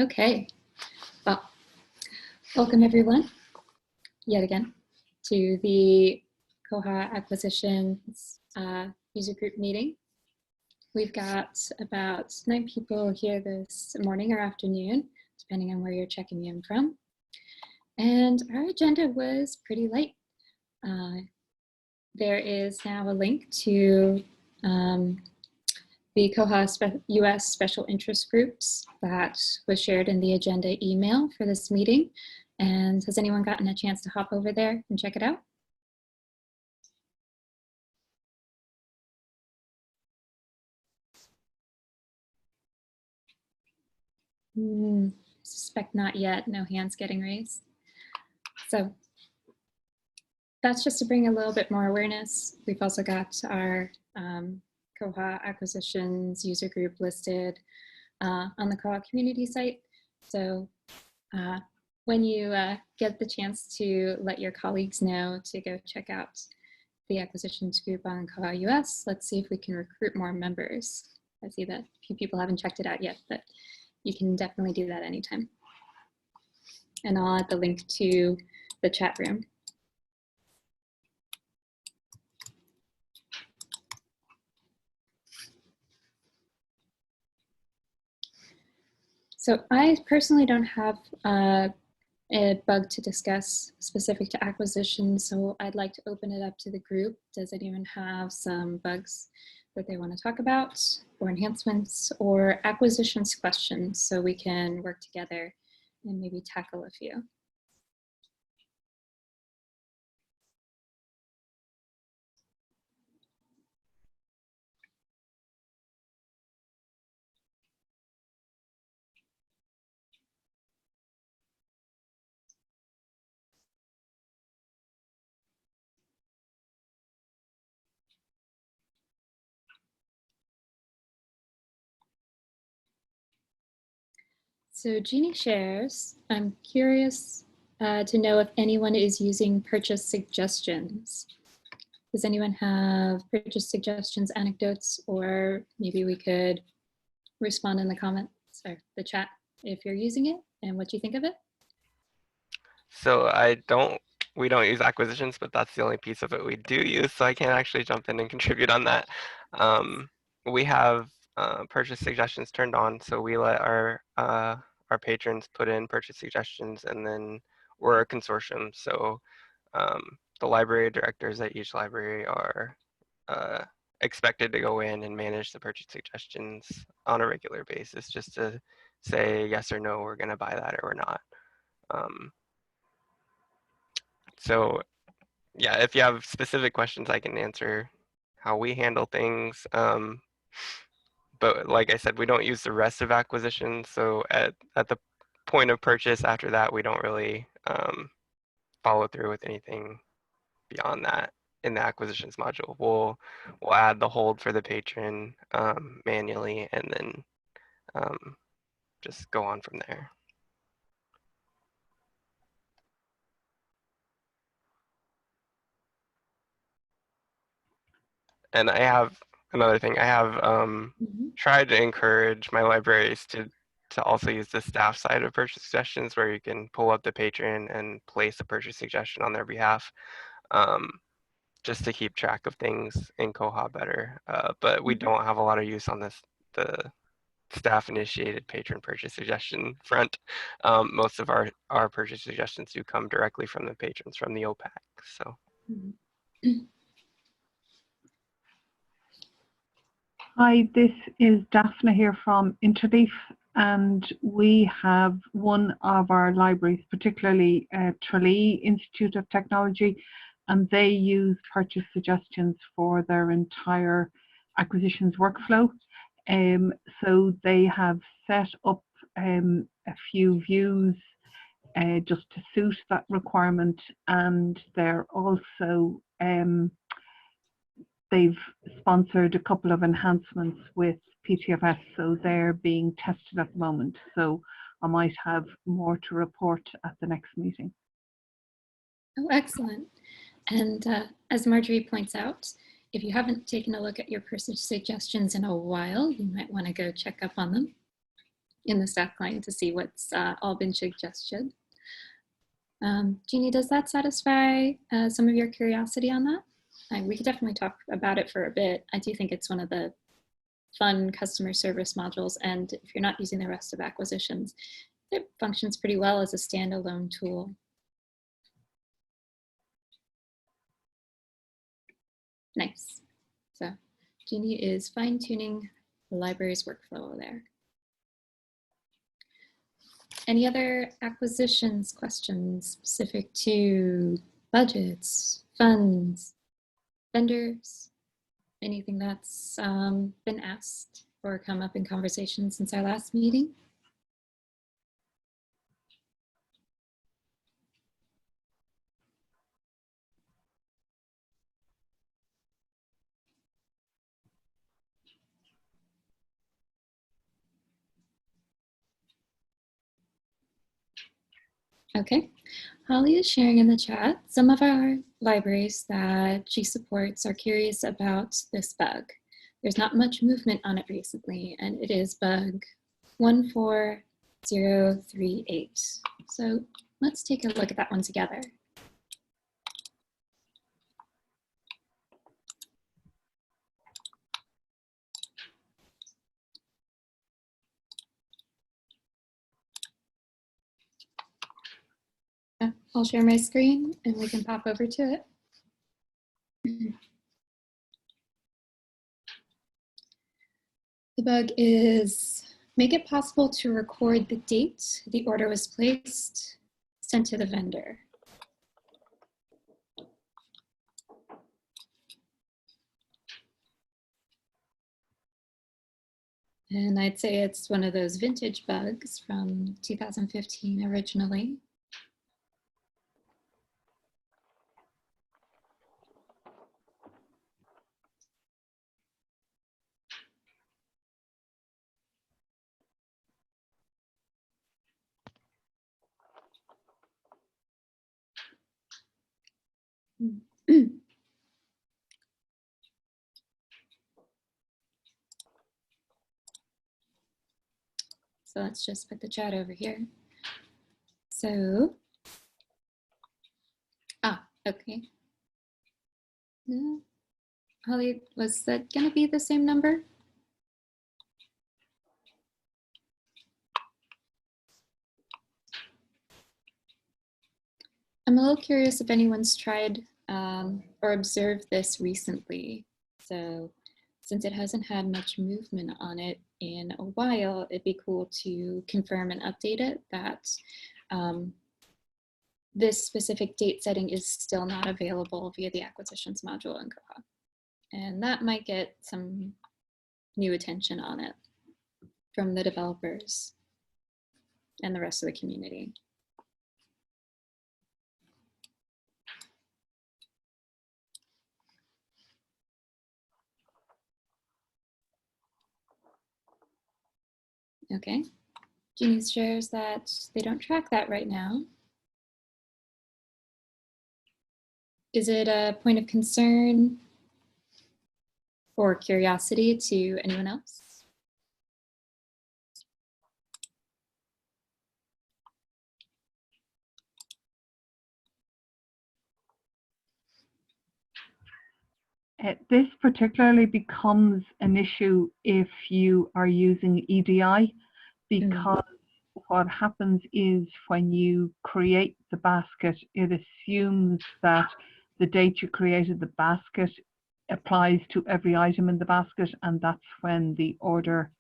Okay, well, welcome everyone yet again to the Koha Acquisitions user group meeting. We've got about 9 people here this morning or afternoon, depending on where you're checking in from. And our agenda was pretty light. There is now a link to the koha-US special interest groups that was shared in the agenda email for this meeting. And has anyone gotten a chance to hop over there and check it out? I suspect not yet, no hands getting raised. So that's just to bring a little bit more awareness. We've also got our Koha acquisitions user group listed on the Koha community site. So when you get the chance to let your colleagues know to go check out the acquisitions group on koha-US, let's see if we can recruit more members. I see that a few people haven't checked it out yet, but you can definitely do that anytime. And I'll add the link to the chat room. So I personally don't have a bug to discuss specific to acquisitions, so I'd like to open it up to the group. Does anyone have some bugs that they want to talk about, or enhancements, or acquisitions questions, so we can work together and maybe tackle a few? So Jeannie shares, I'm curious to know if anyone is using purchase suggestions. Does anyone have purchase suggestions, anecdotes, or maybe we could respond in the comments or the chat if you're using it and what you think of it? So we don't use acquisitions, but that's the only piece of it we do use, so I can't actually jump in and contribute on that. We have purchase suggestions turned on, so we let our patrons put in purchase suggestions, and then we're a consortium, so the library directors at each library are expected to go in and manage the purchase suggestions on a regular basis, just to say yes or no, we're going to buy that or we're not. So yeah, if you have specific questions, I can answer how we handle things. But like I said, we don't use the rest of acquisitions. So at the point of purchase, after that, we don't really follow through with anything beyond that in the acquisitions module. We'll add the hold for the patron manually, and then just go on from there. And I have another thing. I have tried to encourage my libraries to also use the staff side of purchase suggestions, where you can pull up the patron and place a purchase suggestion on their behalf, just to keep track of things in Koha better. But we don't have a lot of use on the staff initiated patron purchase suggestion front. Most of our purchase suggestions do come directly from the patrons from the OPAC. So. Hi, this is Daphne here from Interleaf, and we have one of our libraries, particularly Tralee Institute of Technology, and they use purchase suggestions for their entire acquisitions workflow. So they have set up a few views just to suit that requirement, and they're also they've sponsored a couple of enhancements with PTFS, so they're being tested at the moment. So I might have more to report at the next meeting. Oh, excellent. And as Marjorie points out, if you haven't taken a look at your purchase suggestions in a while, you might want to go check up on them. in the staff client to see what's all been suggested. Jeannie, does that satisfy some of your curiosity on that? We could definitely talk about it for a bit. I do think it's one of the fun customer service modules, and if you're not using the rest of acquisitions, it functions pretty well as a standalone tool. Nice. So Jeannie is fine-tuning the library's workflow there. Any other acquisitions questions specific to budgets, funds, vendors, anything that's been asked or come up in conversation since our last meeting? Okay, Holly is sharing in the chat. Some of our libraries that she supports are curious about this bug. There's not much movement on it recently, and it is bug 14038. So let's take a look at that one together. I'll share my screen and we can pop over to it. The bug is make it possible to record the date the order was placed, sent to the vendor. And I'd say it's one of those vintage bugs from 2015 originally. So let's just put the chat over here. So, okay. No. Holly, was that gonna be the same number? I'm a little curious if anyone's tried or observed this recently. So since it hasn't had much movement on it in a while, it'd be cool to confirm and update it that this specific date setting is still not available via the acquisitions module in Koha. And that might get some new attention on it from the developers and the rest of the community. Okay, Jeannie shares that they don't track that right now. Is it a point of concern or curiosity to anyone else? This particularly becomes an issue if you are using EDI, because what happens is when you create the basket, it assumes that the date you created the basket applies to every item in the basket, and that's when the order,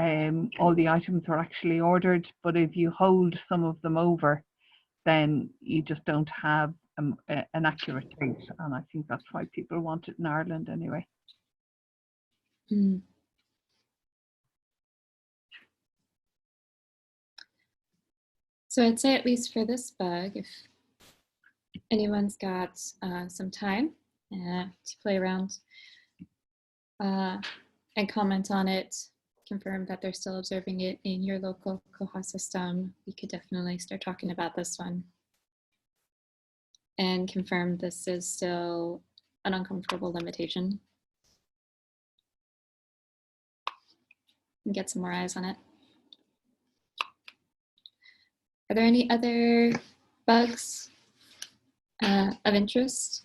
all the items are actually ordered. But if you hold some of them over, then you just don't have an accurate date, and I think that's why people want it in Ireland anyway. So I'd say, at least for this bug, if anyone's got some time to play around and comment on it, confirm that they're still observing it in your local Koha system, we could definitely start talking about this one and confirm this is still an uncomfortable limitation and get some more eyes on it. Are there any other bugs of interest?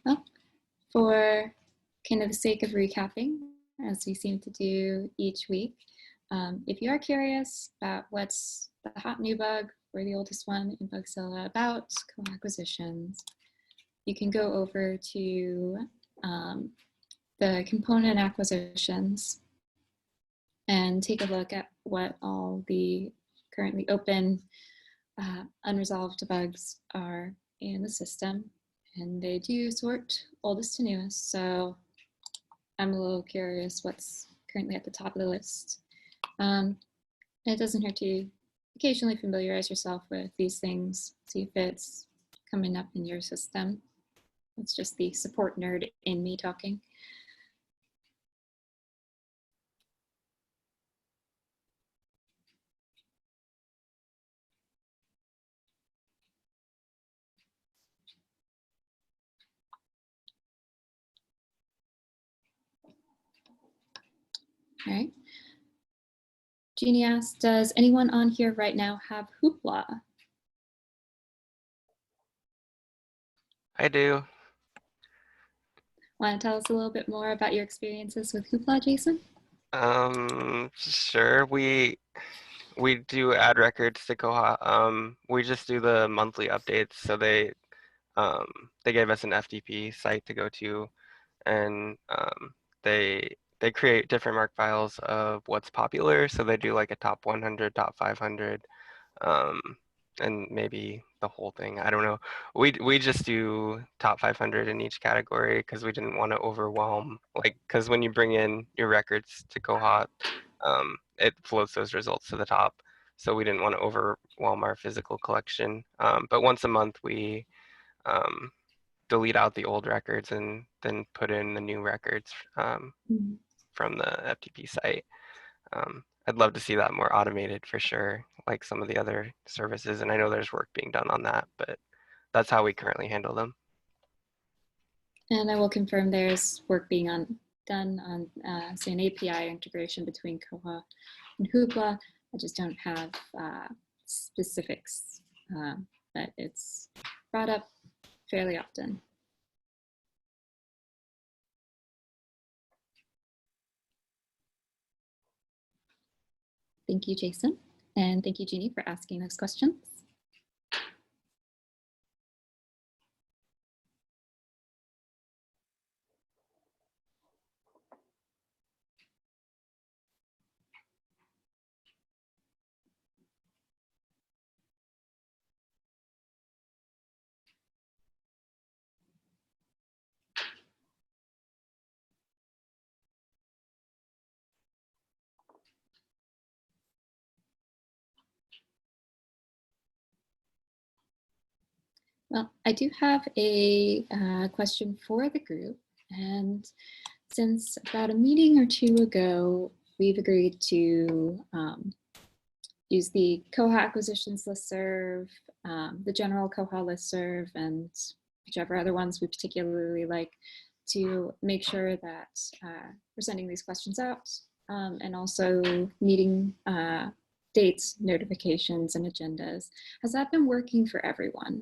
Well, for kind of the sake of recapping, as we seem to do each week, if you are curious about what's the hot new bug or the oldest one in Bugzilla about co-acquisitions, you can go over to the component acquisitions and take a look at what all the currently open unresolved bugs are in the system. And they do sort oldest to newest, so I'm a little curious what's currently at the top of the list. It doesn't hurt to occasionally familiarize yourself with these things, see if it's coming up in your system. It's just the support nerd in me talking. All right. Jeannie asked, does anyone on here right now have hoopla? I do. Want to tell us a little bit more about your experiences with hoopla, Jason? Sure. We do add records to Koha. We just do the monthly updates. So they gave us an FTP site to go to, and they create different mark files of what's popular. So they do like a top 100, top 500, and maybe the whole thing. I don't know. We just do top 500 in each category because we didn't want to overwhelm. Like, because when you bring in your records to Koha, it floats those results to the top. So we didn't want to overwhelm our physical collection. But once a month, we delete out the old records and then put in the new records from the FTP site. I'd love to see that more automated for sure, like some of the other services. And I know there's work being done on that, but that's how we currently handle them. And I will confirm there's work being done on, say, an API integration between Koha and Hoopla. I just don't have specifics, but it's brought up fairly often. Thank you, Jason. And thank you, Jeannie, for asking those questions. Well, I do have a question for the group. And since about a meeting or two ago, we've agreed to use the Koha acquisitions listserv, the general Koha listserv, and whichever other ones we particularly like to make sure that we're sending these questions out and also meeting dates, notifications, and agendas. Has that been working for everyone?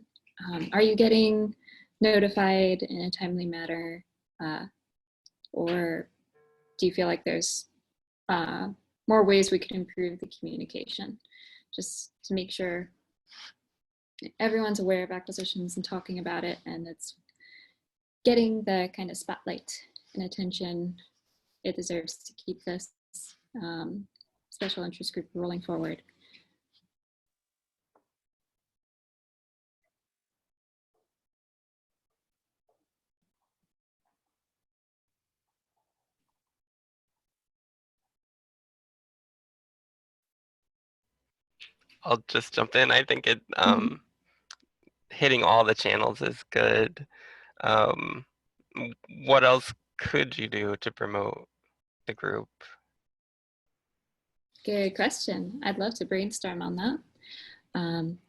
Are you getting notified in a timely manner? Or do you feel like there's more ways we could improve the communication, just to make sure everyone's aware of acquisitions and talking about it, and it's getting the kind of spotlight and attention it deserves to keep this special interest group rolling forward? I'll just jump in. I think it Mhm. hitting all the channels is good. Um, what else could you do to promote the group? Good question. I'd love to brainstorm on that. Um,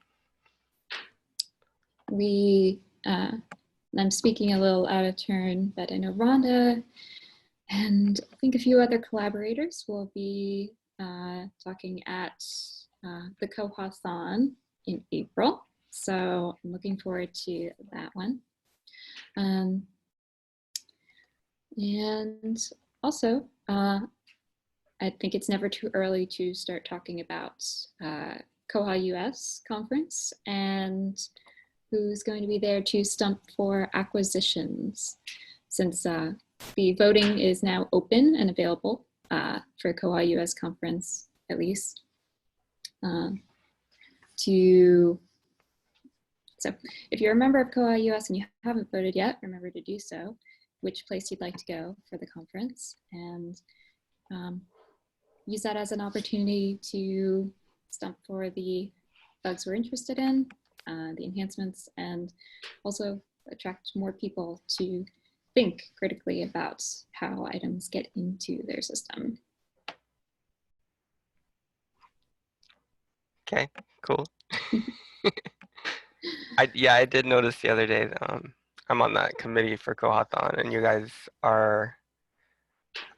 I'm speaking a little out of turn, but I know Rhonda and I think a few other collaborators will be talking at the Koha-thon in April. So I'm looking forward to that one. And also, I think it's never too early to start talking about koha-US conference and who's going to be there to stump for acquisitions, since the voting is now open and available for koha-US conference, at least. So if you're a member of koha-US and you haven't voted yet, remember to do so, which place you'd like to go for the conference, and use that as an opportunity to stump for the bugs we're interested in, the enhancements, and also attract more people to think critically about how items get into their system. Okay, cool. I did notice the other day, I'm on that committee for Kohathon, and you guys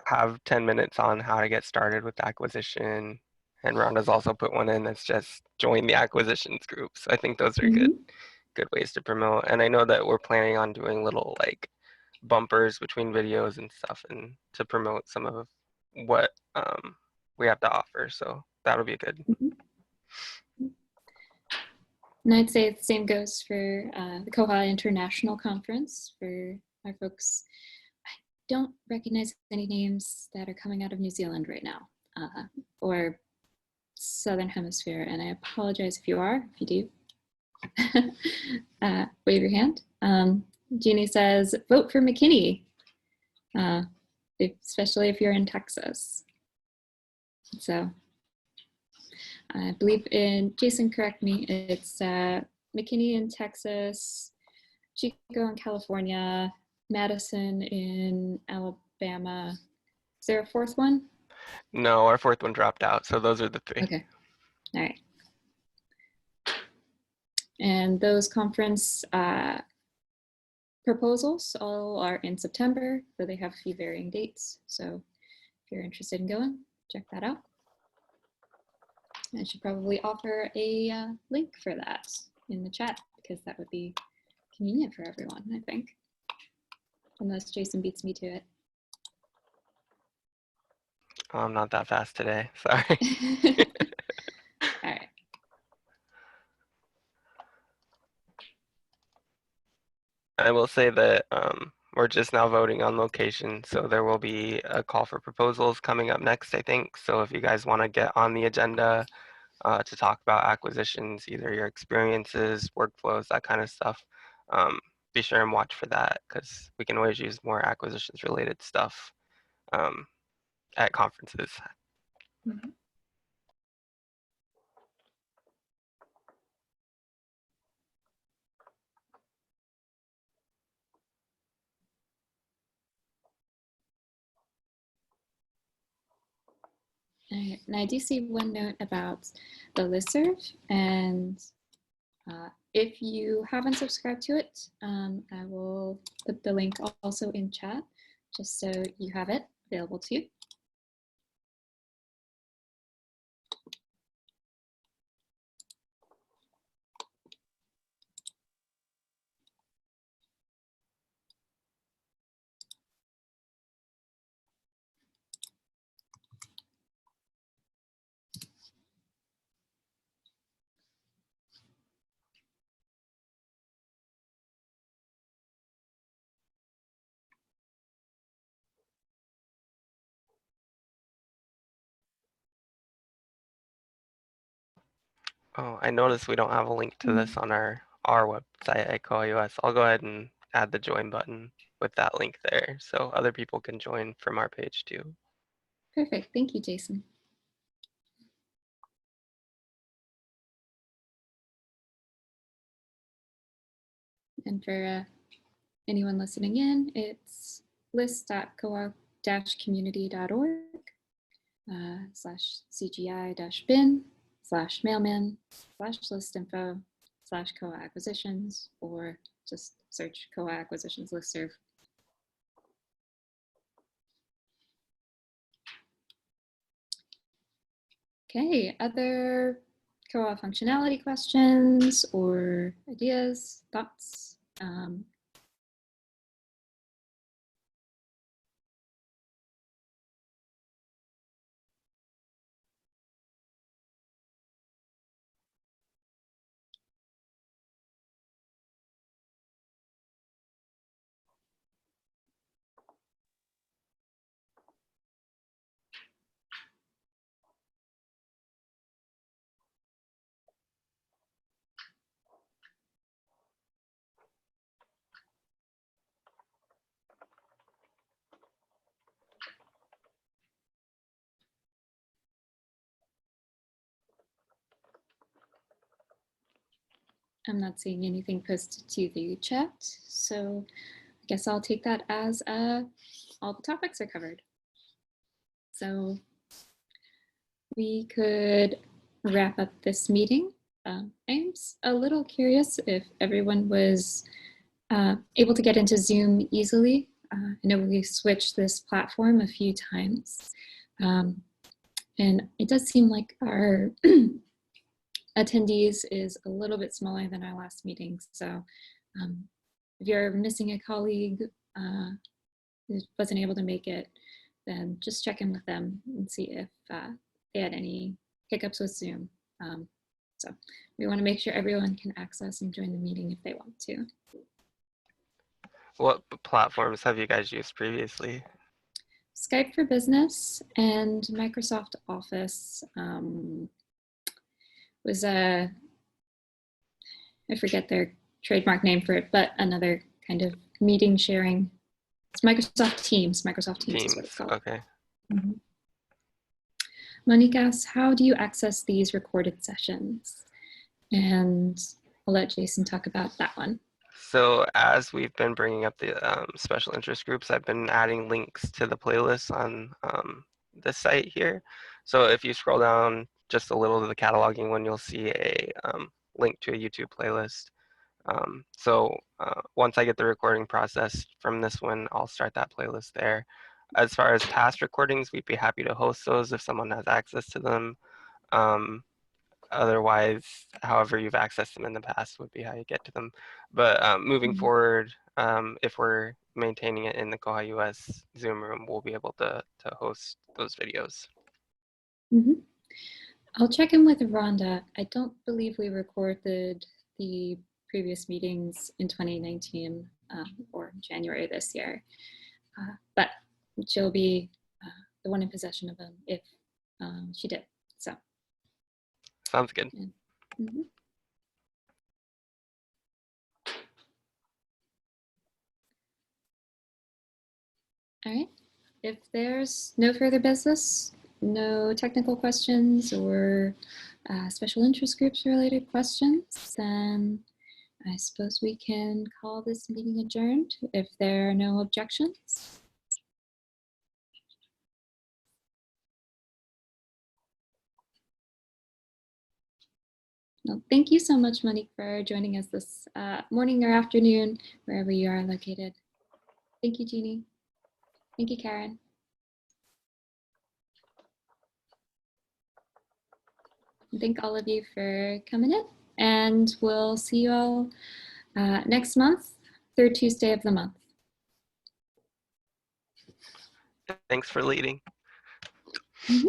have 10 minutes on how to get started with acquisition. And Rhonda's also put one in that's just join the acquisitions group. So I think those are good ways to promote. And I know that we're planning on doing little like bumpers between videos and stuff, and to promote some of what we have to offer. So that'll be good. And I'd say the same goes for the Koha International Conference for our folks. I don't recognize any names that are coming out of New Zealand right now, or Southern Hemisphere, and I apologize if you are. If you do, wave your hand. Jeannie says, vote for McKinney, especially if you're in Texas. So I believe Jason, correct me, it's McKinney in Texas, Chico in California, Madison in Alabama. Is there a fourth one? No, our fourth one dropped out. So those are the three. Okay. All right. And those conference proposals all are in September, though they have a few varying dates. So if you're interested in going, check that out. I should probably offer a link for that in the chat, because that would be convenient for everyone, I think. Unless Jason beats me to it. Oh, I'm not that fast today. Sorry. All right. I will say that we're just now voting on location, so there will be a call for proposals coming up next, I think. So if you guys want to get on the agenda to talk about acquisitions, either your experiences, workflows, that kind of stuff, be sure and watch for that, because we can always use more acquisitions related stuff at conferences. Mm-hmm. And I do see one note about the listserv, and if you haven't subscribed to it, I will put the link also in chat, just so you have it available to you. Oh, I noticed we don't have a link to this on our website at koha-US. I'll go ahead and add the join button with that link there, so other people can join from our page too. Perfect. Thank you, Jason. And for anyone listening in, it's list.coop-community.org /cgi-bin/mailman/listinfo/coa acquisitions, or just search COA acquisitions listserv. Okay, other COA functionality questions or ideas, thoughts? I'm not seeing anything posted to the chat, so I guess I'll take that as all the topics are covered. So we could wrap up this meeting. I'm a little curious if everyone was able to get into Zoom easily. I know we switched this platform a few times, and it does seem like our attendees is a little bit smaller than our last meeting. So if you're missing a colleague who wasn't able to make it, then just check in with them and see if they had any hiccups with Zoom. So we want to make sure everyone can access and join the meeting if they want to. What platforms have you guys used previously? Skype for Business and Microsoft Office was I forget their trademark name for it, but another kind of meeting sharing. It's Microsoft Teams. Microsoft Teams is what it's called. Okay. Mm-hmm. Monique asks, how do you access these recorded sessions? And I'll let Jason talk about that one. So as we've been bringing up the special interest groups, I've been adding links to the playlists on the site here. So if you scroll down just a little to the cataloging one, you'll see a link to a YouTube playlist. So once I get the recording process from this one, I'll start that playlist there. As far as past recordings, we'd be happy to host those if someone has access to them. Otherwise, however you've accessed them in the past would be how you get to them. But moving forward, if we're maintaining it in the koha-US Zoom room, we'll be able to host those videos. I'll check in with Rhonda. I don't believe we recorded the previous meetings in 2019 or January this year, but she'll be the one in possession of them if she did. So sounds good. All right. If there's no further business, no technical questions or special interest groups related questions, then I suppose we can call this meeting adjourned if there are no objections. Well, thank you so much, Monique, for joining us this morning or afternoon, wherever you are located. Thank you, Jeannie. Thank you, Karen. Thank all of you for coming in, and we'll see you all next month, third Tuesday of the month. Thanks for leading. Mm-hmm.